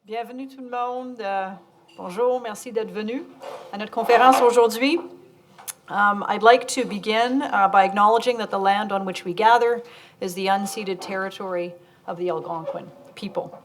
Bienvenue tout le monde. Bonjour, merci d'être venu à notre conférence aujourd'hui. I'd like to begin by acknowledging that the land on which we gather is the unceded territory of the Algonquin people.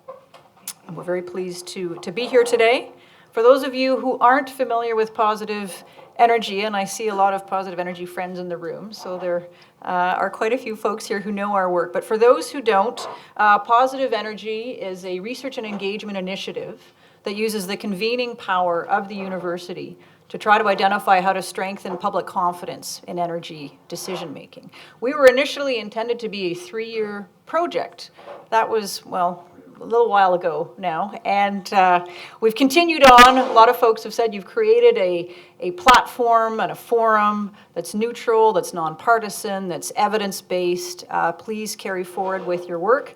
And we're very pleased to be here today. For those of you who aren't familiar with positive energy, and I see a lot of positive energy friends in the room, so there are quite a few folks here who know our work. But for those who don't, Positive Energy is a research and engagement initiative that uses the convening power of the university to try to identify how to strengthen public confidence in energy decision-making. We were initially intended to be a 3-year project. That was, well, a little while ago now, and we've continued on. A lot of folks have said you've created a platform and a forum that's neutral, that's nonpartisan, that's evidence-based. Please carry forward with your work.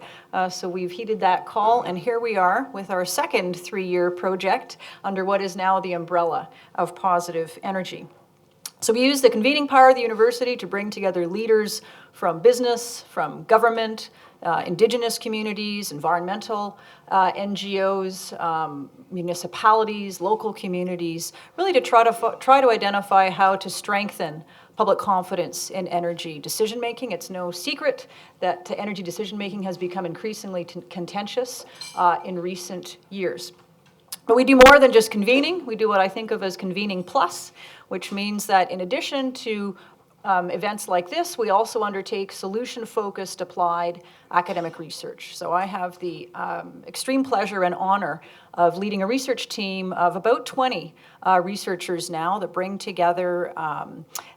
So we've heeded that call, and here we are with our second 3-year project under what is now the umbrella of Positive Energy. So we use the convening power of the university to bring together leaders from business, from government, Indigenous communities, environmental NGOs, municipalities, local communities, really to try to identify how to strengthen public confidence in energy decision-making. It's no secret that energy decision-making has become increasingly contentious in recent years. But we do more than just convening. We do what I think of as convening plus, which means that in addition to events like this, we also undertake solution-focused applied academic research. So I have the extreme pleasure and honor of leading a research team of about 20 researchers now that bring together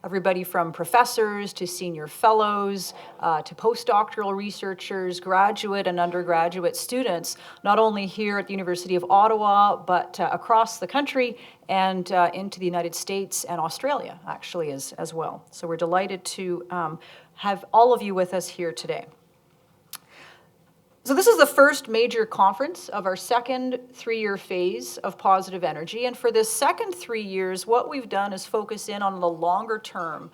everybody from professors to senior fellows to postdoctoral researchers, graduate and undergraduate students, not only here at the University of Ottawa, but across the country and into the United States and Australia, actually, as well. So we're delighted to have all of you with us here today. So this is the first major conference of our second 3-year phase of Positive Energy. And for this second 3 years, what we've done is focus in on the longer-term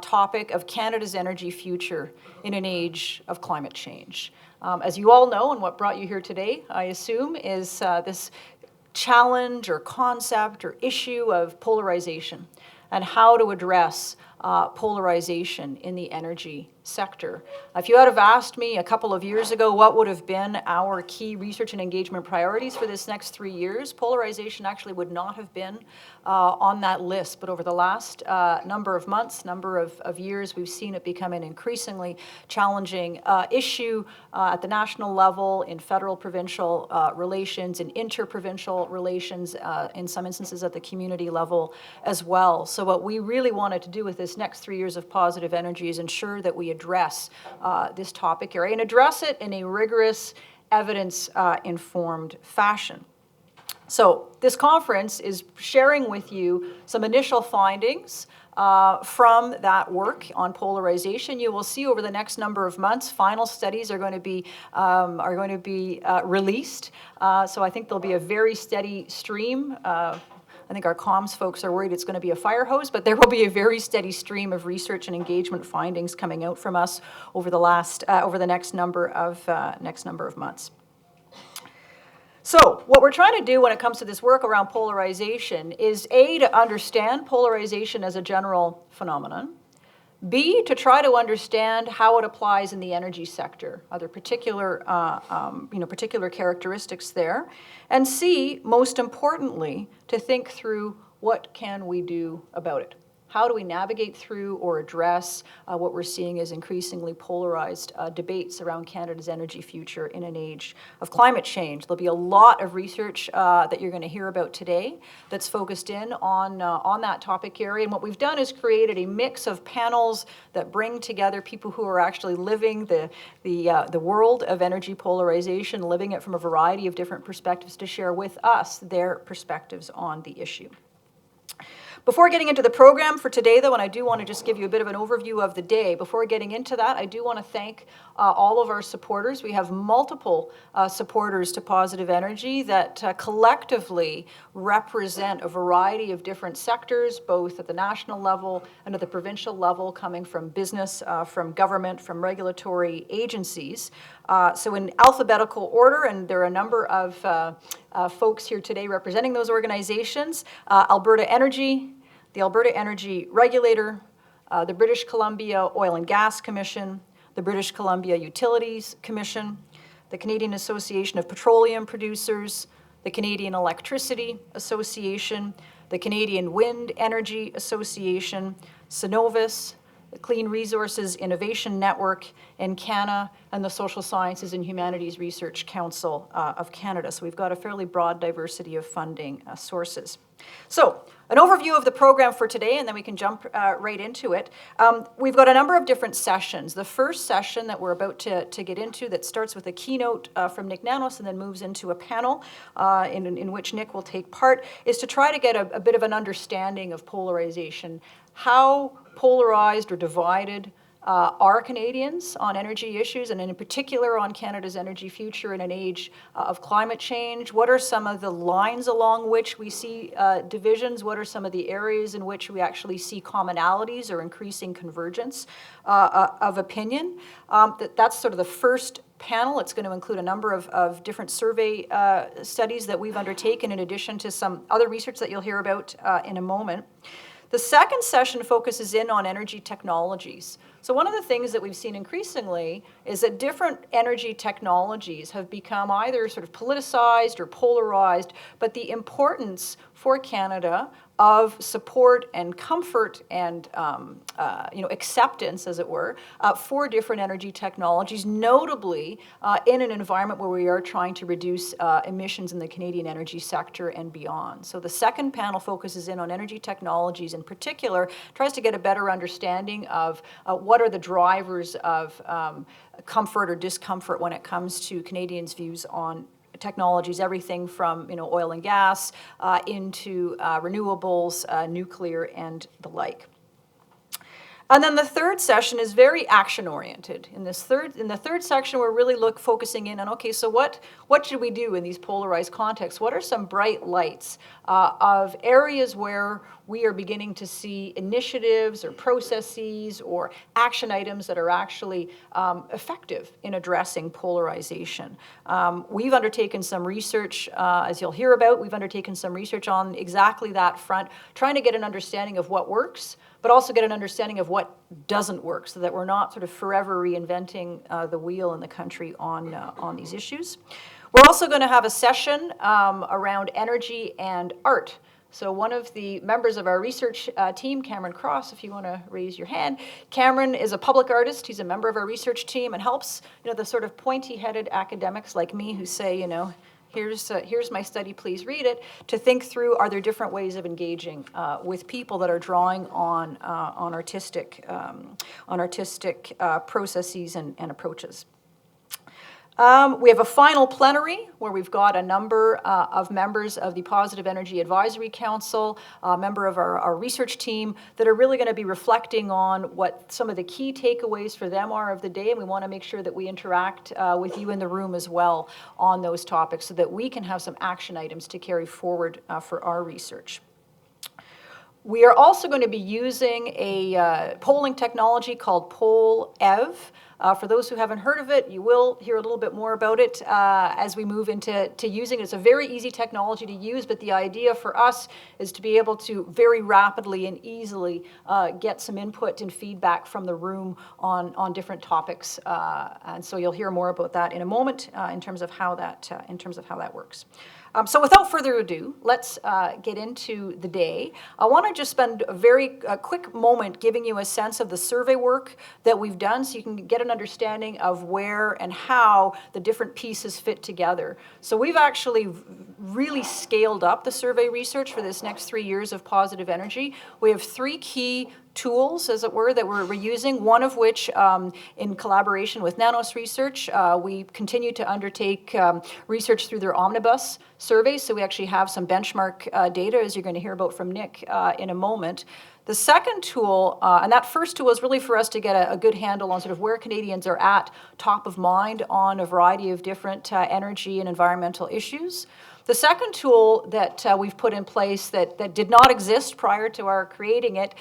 topic of Canada's energy future in an age of climate change. As you all know, and what brought you here today, I assume, is this challenge or concept or issue of polarization and how to address polarization in the energy sector. If you had have asked me a couple of years ago what would have been our key research and engagement priorities for this next 3 years, polarization actually would not have been on that list. But over the last number of months, number of years, we've seen it become an increasingly challenging issue at the national level, in federal provincial relations, in interprovincial relations, in some instances at the community level as well. So what we really wanted to do with this next 3 years of Positive Energy is ensure that we address this topic area and address it in a rigorous, evidence-informed fashion. So this conference is sharing with you some initial findings from that work on polarization. You will see over the next number of months, final studies are going to be released. So I think there'll be a very steady stream. I think our comms folks are worried it's going to be a fire hose, but there will be a very steady stream of research and engagement findings coming out from us over the next number of months. So what we're trying to do when it comes to this work around polarization is A, to understand polarization as a general phenomenon, B, to try to understand how it applies in the energy sector, are there particular characteristics there, and C, most importantly, to think through what can we do about it. How do we navigate through or address what we're seeing as increasingly polarized debates around Canada's energy future in an age of climate change? There'll be a lot of research that you're going to hear about today that's focused in on that topic area. And what we've done is created a mix of panels that bring together people who are actually living the world of energy polarization, living it from a variety of different perspectives, to share with us their perspectives on the issue. Before getting into the program for today, though, and I do want to just give you a bit of an overview of the day, before getting into that, I do want to thank all of our supporters. We have multiple supporters to Positive Energy that collectively represent a variety of different sectors, both at the national level and at the provincial level, coming from business, from government, from regulatory agencies. So in alphabetical order, and there are a number of folks here today representing those organizations: Alberta Energy, the Alberta Energy Regulator, the British Columbia Oil and Gas Commission, the British Columbia Utilities Commission, the Canadian Association of Petroleum Producers, the Canadian Electricity Association, the Canadian Wind Energy Association, Cenovus, the Clean Resources Innovation Network in Canada, and the Social Sciences and Humanities Research Council of Canada. So we've got a fairly broad diversity of funding sources. So, an overview of the program for today, and then we can jump right into it. We've got a number of different sessions. The first session that we're about to get into, that starts with a keynote from Nick Nanos and then moves into a panel in which Nick will take part, is to try to get a bit of an understanding of polarization. How polarized or divided are Canadians on energy issues, and in particular on Canada's energy future in an age of climate change? What are some of the lines along which we see divisions? What are some of the areas in which we actually see commonalities or increasing convergence of opinion? That's sort of the first panel. It's going to include a number of different survey studies that we've undertaken, in addition to some other research that you'll hear about in a moment. The second session focuses in on energy technologies. So one of the things that we've seen increasingly is that different energy technologies have become either sort of politicized or polarized, but the importance for Canada of support and comfort and acceptance, as it were, for different energy technologies, notably in an environment where we are trying to reduce emissions in the Canadian energy sector and beyond. So the second panel focuses in on energy technologies in particular, tries to get a better understanding of what are the drivers of comfort or discomfort when it comes to Canadians' views on technologies, everything from oil and gas into renewables, nuclear, and the like. And then the third session is very action-oriented. In the third section, we're really focusing in on, okay, so what should we do in these polarized contexts? What are some bright lights of areas where we are beginning to see initiatives or processes or action items that are actually effective in addressing polarization? We've undertaken some research, as you'll hear about, we've undertaken some research on exactly that front, trying to get an understanding of what works, but also get an understanding of what doesn't work, so that we're not sort of forever reinventing the wheel in the country on these issues. We're also going to have a session around energy and art. So one of the members of our research team, Cameron Cross, if you want to raise your hand. Cameron is a public artist. He's a member of our research team and helps the sort of pointy-headed academics like me who say, here's my study, please read it, to think through, are there different ways of engaging with people that are drawing on artistic processes and approaches. We have a final plenary where we've got a number of members of the Positive Energy Advisory Council, a member of our research team, that are really going to be reflecting on what some of the key takeaways for them are of the day, and we want to make sure that we interact with you in the room as well on those topics so that we can have some action items to carry forward for our research. We are also going to be using a polling technology called PolEv. For those who haven't heard of it, you will hear a little bit more about it as we move into using it. It's a very easy technology to use, but the idea for us is to be able to very rapidly and easily get some input and feedback from the room on different topics. And so you'll hear more about that in a moment in terms of how that works. So without further ado, let's get into the day. I want to just spend a quick moment giving you a sense of the survey work that we've done so you can get an understanding of where and how the different pieces fit together. So we've actually really scaled up the survey research for this next 3 years of Positive Energy. We have 3 key tools, as it were, that we're using, one of which, in collaboration with Nanos Research, we continue to undertake research through their omnibus surveys, so we actually have some benchmark data, as you're going to hear about from Nick in a moment. The second tool, and that first tool is really for us to get a good handle on sort of where Canadians are at top of mind on a variety of different energy and environmental issues. The second tool that we've put in place that did not exist prior to our creating it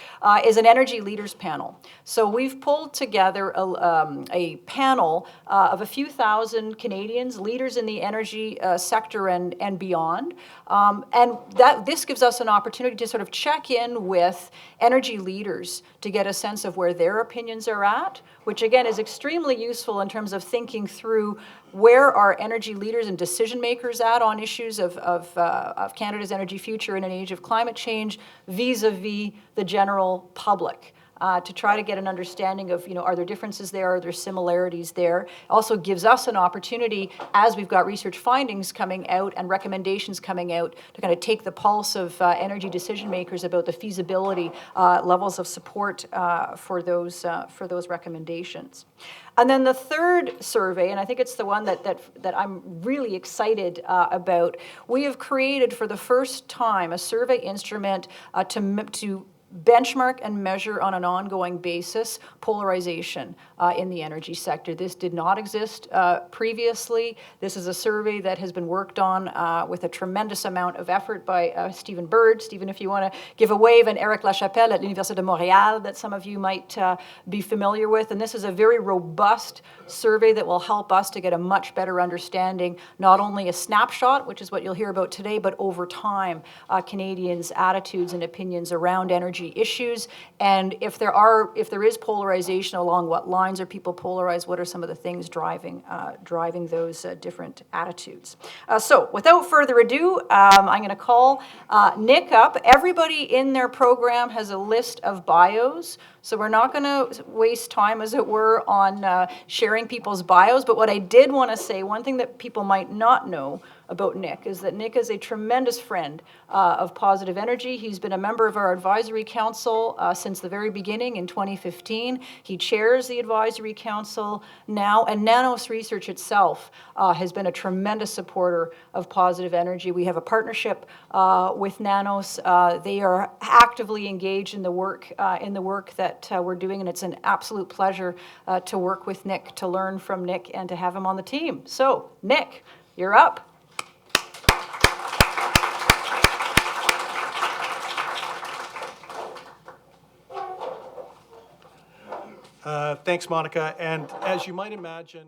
is an energy leaders panel. So we've pulled together a panel of a few thousand Canadians, leaders in the energy sector and beyond. And this gives us an opportunity to sort of check in with energy leaders to get a sense of where their opinions are at, which again is extremely useful in terms of thinking through where are energy leaders and decision makers at on issues of Canada's energy future in an age of climate change vis-a-vis the general public. To try to get an understanding of, are there differences there, are there similarities there? Also gives us an opportunity, as we've got research findings coming out and recommendations coming out, to kind of take the pulse of energy decision makers about the feasibility levels of support for those recommendations. And then the third survey, and I think it's the one that I'm really excited about, we have created for the first time a survey instrument to benchmark and measure on an ongoing basis polarization in the energy sector. This did not exist previously. This is a survey that has been worked on with a tremendous amount of effort by Stephen Bird. Stephen, if you want to give a wave, and Eric Lachapelle at l'Université de Montréal that some of you might be familiar with. And this is a very robust survey that will help us to get a much better understanding, not only a snapshot, which is what you'll hear about today, but over time, Canadians' attitudes and opinions around energy issues, and if there is polarization, along what lines are people polarized, what are some of the things driving those different attitudes. So without further ado, I'm going to call Nick up. Everybody in their program has a list of bios, so we're not going to waste time, as it were, on sharing people's bios, but what I did want to say, one thing that people might not know about Nick is that Nick is a tremendous friend of Positive Energy. He's been a member of our advisory council since the very beginning in 2015. He chairs the advisory council now, and Nanos Research itself has been a tremendous supporter of Positive Energy. We have a partnership with Nanos. They are actively engaged in the work that we're doing, and it's an absolute pleasure to work with Nick, to learn from Nick, and to have him on the team. So, Nick, you're up. Thanks, Monica. And as you might imagine,